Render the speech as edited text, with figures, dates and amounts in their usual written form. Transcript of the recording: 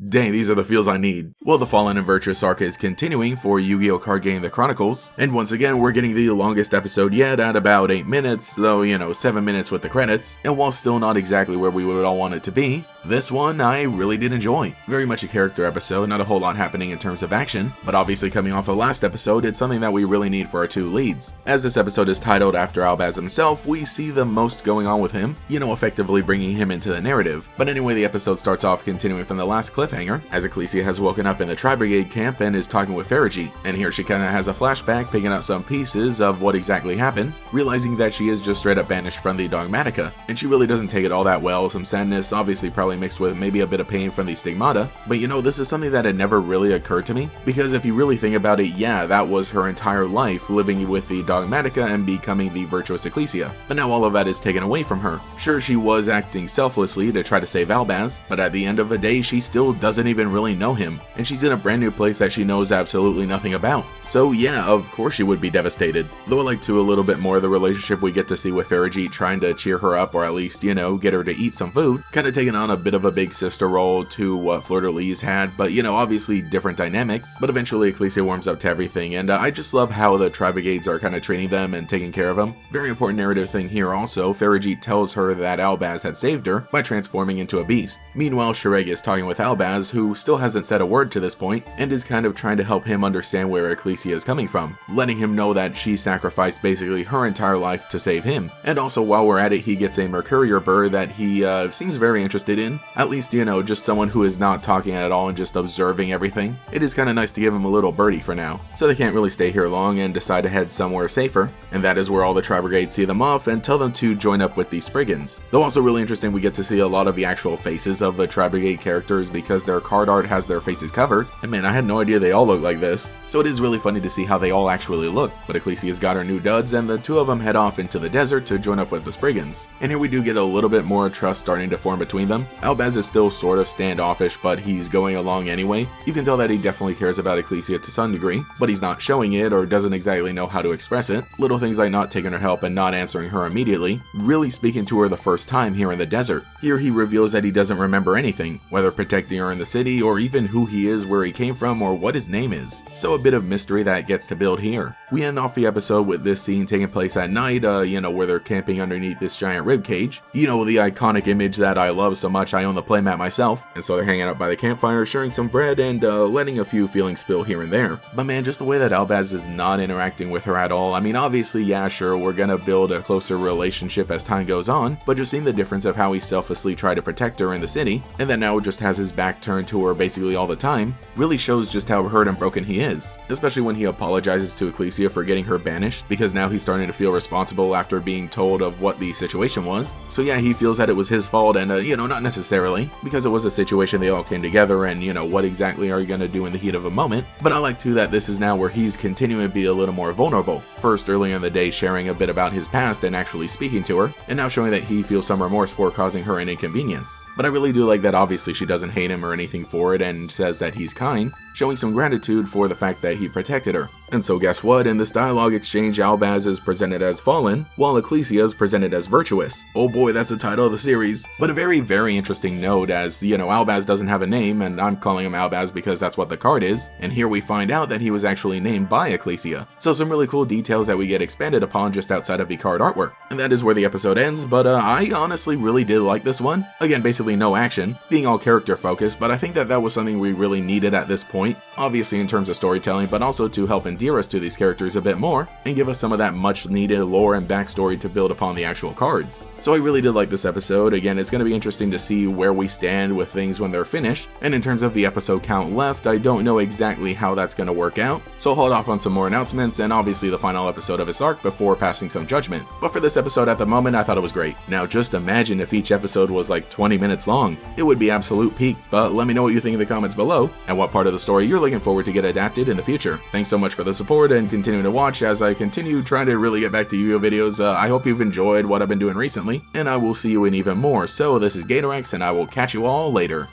Dang, these are the feels I need. Well, the Fallen and Virtuous arc is continuing for Yu-Gi-Oh card game The Chronicles, and once again we're getting the longest episode yet at about 8 minutes, though 7 minutes with the credits, and while still not exactly where we would all want it to be, this one I really did enjoy. Very much a character episode, not a whole lot happening in terms of action, but obviously coming off of last episode, it's something that we really need for our two leads. As this episode is titled after Albaz himself, we see the most going on with him, effectively bringing him into the narrative. But anyway, the episode starts off continuing from the last cliffhanger, as Ecclesia has woken up in the Tri-Brigade camp and is talking with Ferrijit, and here she kinda has a flashback picking out some pieces of what exactly happened, realizing that she is just straight up banished from the Dogmatica, and she really doesn't take it all that well, some sadness obviously probably mixed with maybe a bit of pain from the stigmata, but this is something that had never really occurred to me, because if you really think about it, yeah, that was her entire life, living with the Dogmatica and becoming the Virtuous Ecclesia, but now all of that is taken away from her. Sure, she was acting selflessly to try to save Albaz, but at the end of the day, she still doesn't even really know him, and she's in a brand new place that she knows absolutely nothing about. So yeah, of course she would be devastated. Though I like to a little bit more the relationship we get to see with Ferrijit trying to cheer her up, or at least, get her to eat some food, kind of taking on a bit of a big sister role to what Fleur-de-Lis had, but obviously different dynamic, but eventually Ecclesia warms up to everything, and I just love how the Tri-Brigades are kind of treating them and taking care of them. Very important narrative thing here also, Ferrijit tells her that Albaz had saved her by transforming into a beast. Meanwhile, Shireg is talking with Albaz, who still hasn't said a word to this point, and is kind of trying to help him understand where Ecclesia is coming from, letting him know that she sacrificed basically her entire life to save him. And also, while we're at it, he gets a Mercurier bird that he seems very interested in, at least just someone who is not talking at all and just observing everything. It is kind of nice to give him a little birdie for now, so they can't really stay here long and decide to head somewhere safer, and that is where all the Tri-Brigades see them off and tell them to join up with the Spriggans. Though also really interesting, we get to see a lot of the actual faces of the Tri-Brigade characters because their card art has their faces covered, and man, I had no idea they all look like this, so it is really funny to see how they all actually look. But Ecclesia's got her new duds, and the two of them head off into the desert to join up with the Spriggans, and here we do get a little bit more trust starting to form between them. Albaz is still sort of standoffish, but he's going along anyway. You can tell that he definitely cares about Ecclesia to some degree, but he's not showing it or doesn't exactly know how to express it. Little things like not taking her help and not answering her immediately, really speaking to her the first time here in the desert. Here he reveals that he doesn't remember anything, whether protecting her in the city or even who he is, where he came from, or what his name is. So a bit of mystery that gets to build here. We end off the episode with this scene taking place at night, where they're camping underneath this giant rib cage. The iconic image that I love so much, I own the playmat myself, and so they're hanging out by the campfire, sharing some bread, and letting a few feelings spill here and there. But man, just the way that Albaz is not interacting with her at all. I mean, obviously, yeah, sure, we're gonna build a closer relationship as time goes on, but just seeing the difference of how he selflessly tried to protect her in the city, and then now just has his back turned to her basically all the time, really shows just how hurt and broken he is. Especially when he apologizes to Ecclesia for getting her banished, because now he's starting to feel responsible after being told of what the situation was. So yeah, he feels that it was his fault, and not necessarily, because it was a situation they all came together, and what exactly are you gonna do in the heat of a moment? But I like too that this is now where he's continuing to be a little more vulnerable. First, earlier in the day, sharing a bit about his past and actually speaking to her, and now showing that he feels some remorse for causing her an inconvenience. But I really do like that obviously she doesn't hate him or anything for it and says that he's kind, showing some gratitude for the fact that he protected her. And so guess what, in this dialogue exchange, Albaz is presented as Fallen, while Ecclesia is presented as Virtuous. Oh boy, that's the title of the series. But a very, very interesting note, as, Albaz doesn't have a name, and I'm calling him Albaz because that's what the card is, and here we find out that he was actually named by Ecclesia. So some really cool details that we get expanded upon just outside of the card artwork. And that is where the episode ends, but I honestly really did like this one. Again, basically no action, being all character focused, but I think that was something we really needed at this point, obviously in terms of storytelling, but also to help endear us to these characters a bit more, and give us some of that much needed lore and backstory to build upon the actual cards. So I really did like this episode. Again, it's going to be interesting to see where we stand with things when they're finished, and in terms of the episode count left, I don't know exactly how that's going to work out, so I'll hold off on some more announcements and obviously the final episode of this arc before passing some judgment. But for this episode at the moment, I thought it was great. Now just imagine if each episode was like 20 minutes long. It would be absolute peak, but let me know what you think in the comments below, and what part of the story you're looking forward to get adapted in the future. Thanks so much for the support and continuing to watch as I continue trying to really get back to Yu-Gi-Oh videos. I hope you've enjoyed what I've been doing recently, and I will see you in even more. So this is Gatorex, and I will catch you all later.